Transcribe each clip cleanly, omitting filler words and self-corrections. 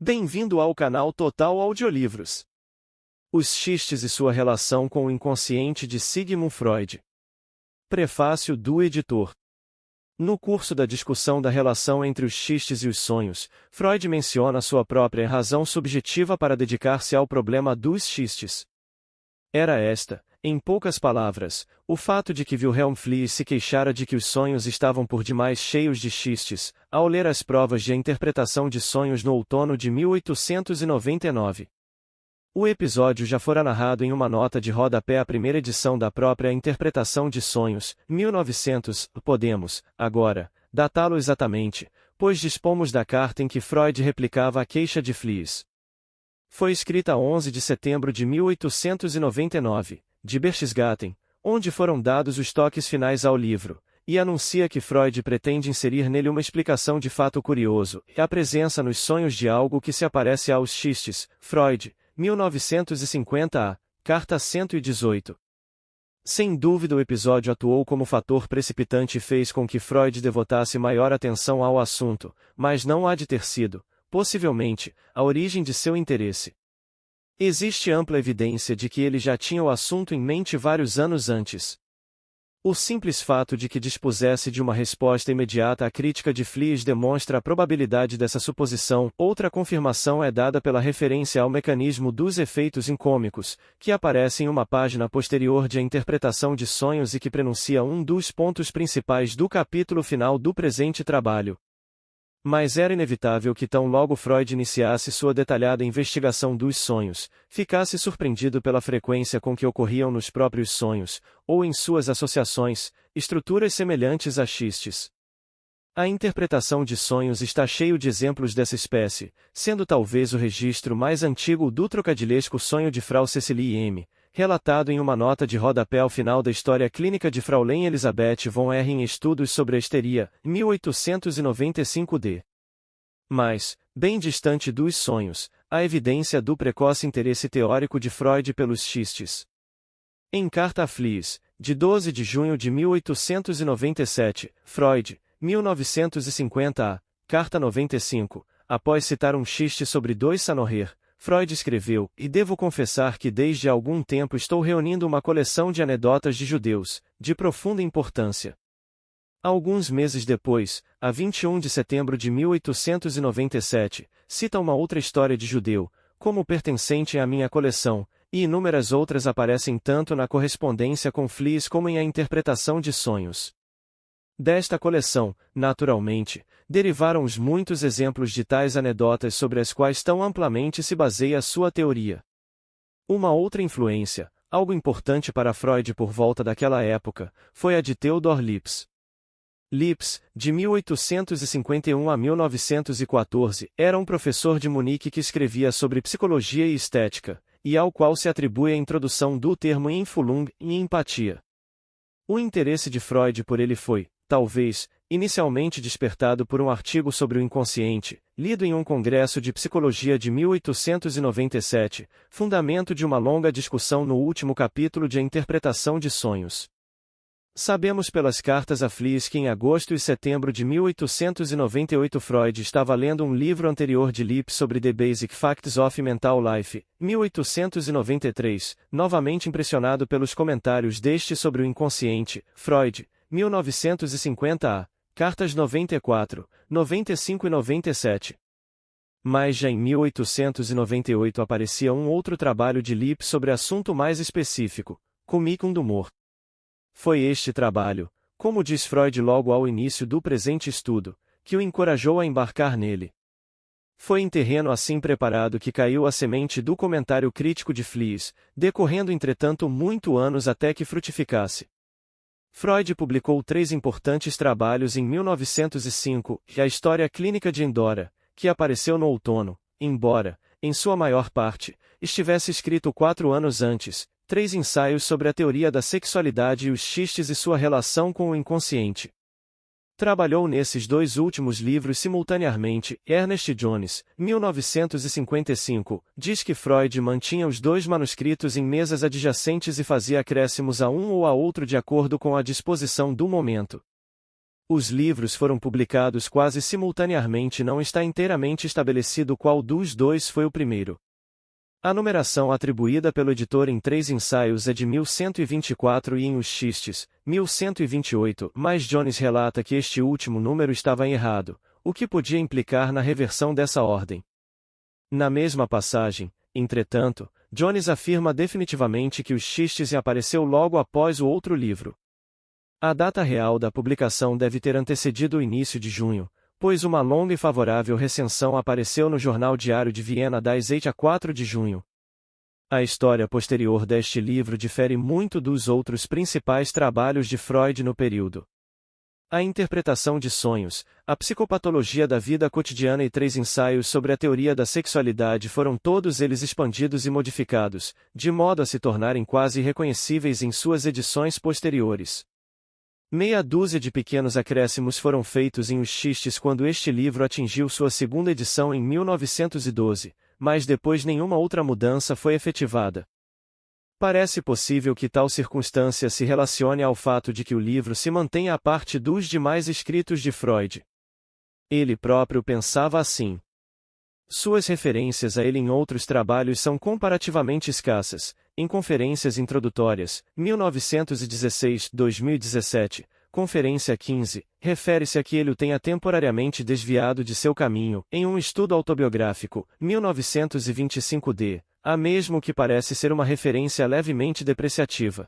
Bem-vindo ao canal Total Audiolivros. Os xistes e sua relação com o inconsciente de Sigmund Freud. Prefácio do editor. No curso da discussão da relação entre os xistes e os sonhos, Freud menciona sua própria razão subjetiva para dedicar-se ao problema dos xistes. Era esta, em poucas palavras, o fato de que Wilhelm Fliess se queixara de que os sonhos estavam por demais cheios de xistes, ao ler as provas de interpretação de sonhos no outono de 1899. O episódio já fora narrado em uma nota de rodapé à primeira edição da própria Interpretação de Sonhos, 1900. Podemos, agora, datá-lo exatamente, pois dispomos da carta em que Freud replicava a queixa de Fliess. Foi escrita a 11 de setembro de 1899, de Berchtesgaden, onde foram dados os toques finais ao livro, e anuncia que Freud pretende inserir nele uma explicação de fato curioso, e a presença nos sonhos de algo que se aparece aos xistes. Freud, 1950 a, carta 118. Sem dúvida o episódio atuou como fator precipitante e fez com que Freud devotasse maior atenção ao assunto, mas não há de ter sido, possivelmente, a origem de seu interesse. Existe ampla evidência de que ele já tinha o assunto em mente vários anos antes. O simples fato de que dispusesse de uma resposta imediata à crítica de Fliess demonstra a probabilidade dessa suposição. Outra confirmação é dada pela referência ao mecanismo dos efeitos incômicos, que aparece em uma página posterior de A Interpretação de Sonhos e que prenuncia um dos pontos principais do capítulo final do presente trabalho. Mas era inevitável que tão logo Freud iniciasse sua detalhada investigação dos sonhos, ficasse surpreendido pela frequência com que ocorriam nos próprios sonhos, ou em suas associações, estruturas semelhantes a xistes. A interpretação de sonhos está cheio de exemplos dessa espécie, sendo talvez o registro mais antigo o do trocadilhesco sonho de Frau Cecilie M., relatado em uma nota de rodapé ao final da História Clínica de Fraulein Elisabeth von R. em Estudos sobre a Histeria, 1895d. Mas, bem distante dos sonhos, há evidência do precoce interesse teórico de Freud pelos xistes. Em carta a Fliess, de 12 de junho de 1897, Freud, 1950 a, carta 95, após citar um xiste sobre dois Sanorrer, Freud escreveu, e devo confessar que desde algum tempo estou reunindo uma coleção de anedotas de judeus, de profunda importância. Alguns meses depois, a 21 de setembro de 1897, cita uma outra história de judeu, como pertencente à minha coleção, e inúmeras outras aparecem tanto na correspondência com Fliess como em A Interpretação de Sonhos. Desta coleção, naturalmente, derivaram os muitos exemplos de tais anedotas sobre as quais tão amplamente se baseia sua teoria. Uma outra influência, algo importante para Freud por volta daquela época, foi a de Theodor Lipps. Lipps, de 1851 a 1914, era um professor de Munique que escrevia sobre psicologia e estética, e ao qual se atribui a introdução do termo Einfühlung e empatia. O interesse de Freud por ele foi, talvez, inicialmente despertado por um artigo sobre o inconsciente, lido em um congresso de psicologia de 1897, fundamento de uma longa discussão no último capítulo de A Interpretação de Sonhos. Sabemos pelas cartas a Fliess que em agosto e setembro de 1898 Freud estava lendo um livro anterior de Lipps sobre The Basic Facts of Mental Life, 1893, novamente impressionado pelos comentários deste sobre o inconsciente. Freud, 1950 a, cartas 94, 95 e 97. Mas já em 1898 aparecia um outro trabalho de Lipps sobre assunto mais específico, Comicum do Humor. Foi este trabalho, como diz Freud logo ao início do presente estudo, que o encorajou a embarcar nele. Foi em terreno assim preparado que caiu a semente do comentário crítico de Fliess, decorrendo entretanto muito anos até que frutificasse. Freud publicou 3 importantes trabalhos em 1905, e a História Clínica de Endora, que apareceu no outono, embora, em sua maior parte, estivesse escrito 4 anos antes, 3 ensaios sobre a teoria da sexualidade e os xistes e sua relação com o inconsciente. Trabalhou nesses 2 últimos livros simultaneamente. Ernest Jones, 1955, diz que Freud mantinha os 2 manuscritos em mesas adjacentes e fazia acréscimos a um ou a outro de acordo com a disposição do momento. Os livros foram publicados quase simultaneamente e não está inteiramente estabelecido qual dos dois foi o primeiro. A numeração atribuída pelo editor em 3 ensaios é de 1124 e em Os Xistes, 1128, mas Jones relata que este último número estava errado, o que podia implicar na reversão dessa ordem. Na mesma passagem, entretanto, Jones afirma definitivamente que Os Xistes apareceu logo após o outro livro. A data real da publicação deve ter antecedido o início de junho, pois uma longa e favorável recensão apareceu no Jornal Diário de Viena das 8 a 4 de junho. A história posterior deste livro difere muito dos outros principais trabalhos de Freud no período. A interpretação de sonhos, a psicopatologia da vida cotidiana e 3 ensaios sobre a teoria da sexualidade foram todos eles expandidos e modificados, de modo a se tornarem quase irreconhecíveis em suas edições posteriores. Meia dúzia de pequenos acréscimos foram feitos em Os Xistes quando este livro atingiu sua segunda edição em 1912, mas depois nenhuma outra mudança foi efetivada. Parece possível que tal circunstância se relacione ao fato de que o livro se mantenha à parte dos demais escritos de Freud. Ele próprio pensava assim. Suas referências a ele em outros trabalhos são comparativamente escassas. Em Conferências Introdutórias, 1916-2017, Conferência 15, refere-se a que ele o tenha temporariamente desviado de seu caminho. Em um estudo autobiográfico, 1925d, há mesmo que parece ser uma referência levemente depreciativa.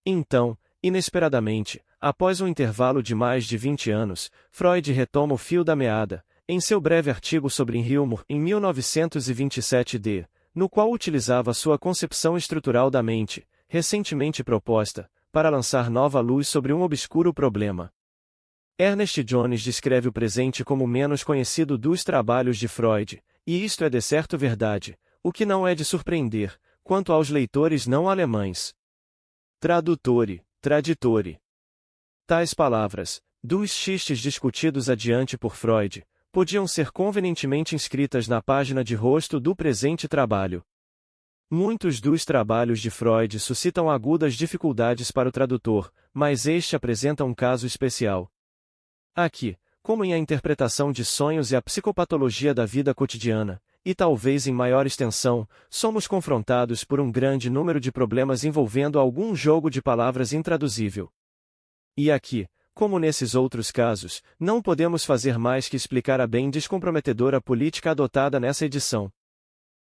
Então, inesperadamente, após um intervalo de mais de 20 anos, Freud retoma o fio da meada, em seu breve artigo sobre Hilmor, em 1927d, no qual utilizava sua concepção estrutural da mente, recentemente proposta, para lançar nova luz sobre um obscuro problema. Ernest Jones descreve o presente como o menos conhecido dos trabalhos de Freud, e isto é de certo verdade, o que não é de surpreender, quanto aos leitores não alemães. Tradutore, traditore. Tais palavras, dos xistes discutidos adiante por Freud, podiam ser convenientemente inscritas na página de rosto do presente trabalho. Muitos dos trabalhos de Freud suscitam agudas dificuldades para o tradutor, mas este apresenta um caso especial. Aqui, como em A Interpretação de Sonhos e a Psicopatologia da Vida Cotidiana, e talvez em maior extensão, somos confrontados por um grande número de problemas envolvendo algum jogo de palavras intraduzível. E aqui, como nesses outros casos, não podemos fazer mais que explicar a bem descomprometedora política adotada nessa edição.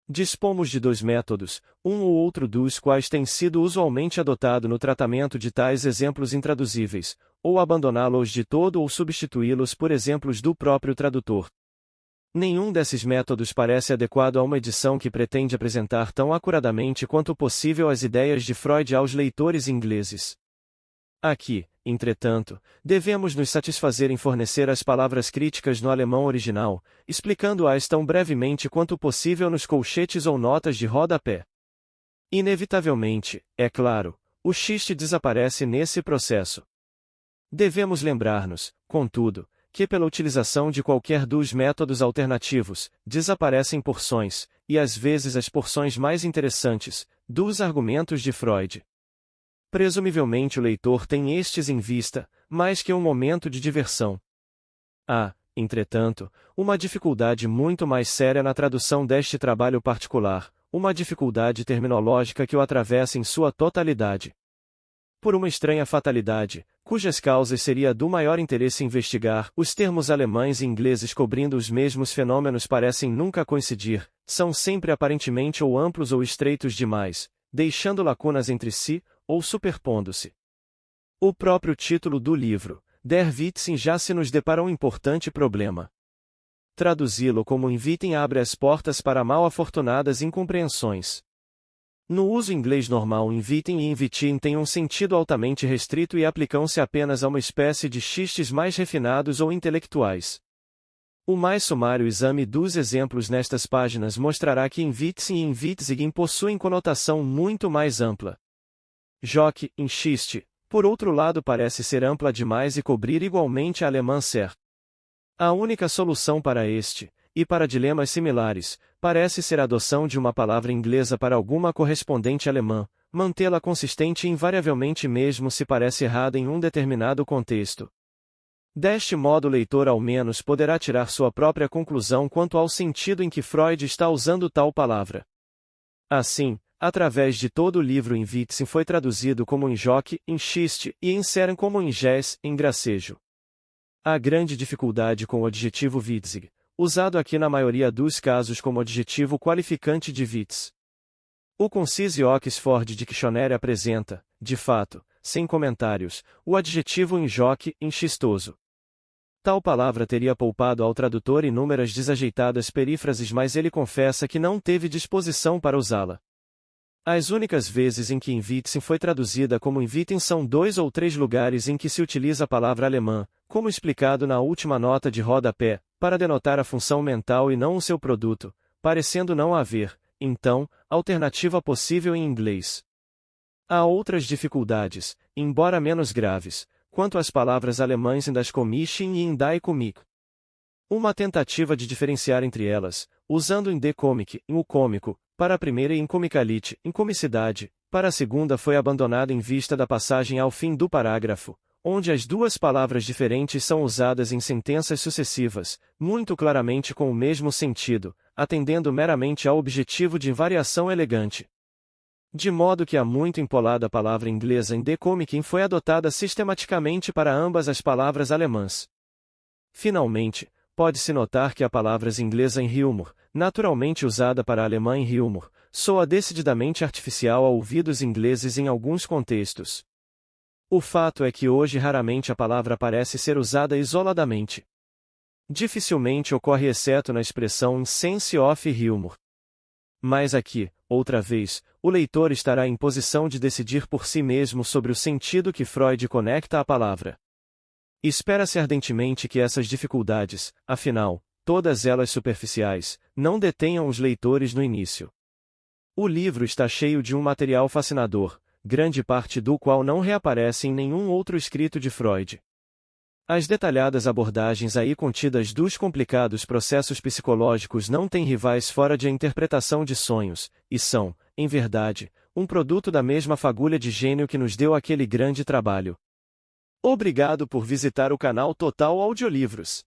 Dispomos de 2 métodos, um ou outro dos quais tem sido usualmente adotado no tratamento de tais exemplos intraduzíveis, ou abandoná-los de todo ou substituí-los por exemplos do próprio tradutor. Nenhum desses métodos parece adequado a uma edição que pretende apresentar tão acuradamente quanto possível as ideias de Freud aos leitores ingleses. Aqui, entretanto, devemos nos satisfazer em fornecer as palavras críticas no alemão original, explicando-as tão brevemente quanto possível nos colchetes ou notas de rodapé. Inevitavelmente, é claro, o xiste desaparece nesse processo. Devemos lembrar-nos, contudo, que pela utilização de qualquer dos métodos alternativos, desaparecem porções, e às vezes as porções mais interessantes, dos argumentos de Freud. Presumivelmente o leitor tem estes em vista, mais que um momento de diversão. Há, entretanto, uma dificuldade muito mais séria na tradução deste trabalho particular, uma dificuldade terminológica que o atravessa em sua totalidade. Por uma estranha fatalidade, cujas causas seria do maior interesse investigar, os termos alemães e ingleses cobrindo os mesmos fenômenos parecem nunca coincidir, são sempre aparentemente ou amplos ou estreitos demais, deixando lacunas entre si, ou superpondo-se. O próprio título do livro, Der Witzing, já se nos depara um importante problema. Traduzi-lo como invitem abre as portas para mal afortunadas incompreensões. No uso inglês normal, invitem e invitin têm um sentido altamente restrito e aplicam-se apenas a uma espécie de xistes mais refinados ou intelectuais. O mais sumário exame dos exemplos nestas páginas mostrará que invitzen e invitzigem possuem conotação muito mais ampla. Joque, xiste, por outro lado, parece ser ampla demais e cobrir igualmente a alemã ser. A única solução para este, e para dilemas similares, parece ser a adoção de uma palavra inglesa para alguma correspondente alemã, mantê-la consistente invariavelmente mesmo se parece errada em um determinado contexto. Deste modo o leitor ao menos poderá tirar sua própria conclusão quanto ao sentido em que Freud está usando tal palavra. Assim, através de todo o livro em Witzig foi traduzido como enjoque, enchiste e inseren como engés, engracejo. Há grande dificuldade com o adjetivo Witzig, usado aqui na maioria dos casos como adjetivo qualificante de Witz. O Concise Oxford Dictionary apresenta, de fato, sem comentários, o adjetivo enjoque, enchistoso. Tal palavra teria poupado ao tradutor inúmeras desajeitadas perífrases, mas ele confessa que não teve disposição para usá-la. As únicas vezes em que Invitzen foi traduzida como Inviten são 2 ou 3 lugares em que se utiliza a palavra alemã, como explicado na última nota de rodapé, para denotar a função mental e não o seu produto, parecendo não haver, então, alternativa possível em inglês. Há outras dificuldades, embora menos graves, quanto às palavras alemãs in das Komischen e in die Komik. Uma tentativa de diferenciar entre elas, usando in de Komik, em o cômico, para a primeira e in Komikalit, em comicidade, para a segunda foi abandonada em vista da passagem ao fim do parágrafo, onde as duas palavras diferentes são usadas em sentenças sucessivas, muito claramente com o mesmo sentido, atendendo meramente ao objetivo de variação elegante. De modo que a muito empolada palavra inglesa in de Komik foi adotada sistematicamente para ambas as palavras alemãs. Finalmente, pode-se notar que a palavra inglesa em humor, naturalmente usada para a alemã em humor, soa decididamente artificial a ouvidos ingleses em alguns contextos. O fato é que hoje raramente a palavra parece ser usada isoladamente. Dificilmente ocorre exceto na expressão in sense of humor. Mas aqui, outra vez, o leitor estará em posição de decidir por si mesmo sobre o sentido que Freud conecta à palavra. Espera-se ardentemente que essas dificuldades, afinal, todas elas superficiais, não detenham os leitores no início. O livro está cheio de um material fascinador, grande parte do qual não reaparece em nenhum outro escrito de Freud. As detalhadas abordagens aí contidas dos complicados processos psicológicos não têm rivais fora de a interpretação de sonhos, e são, em verdade, um produto da mesma fagulha de gênio que nos deu aquele grande trabalho. Obrigado por visitar o canal Total Audiolivros.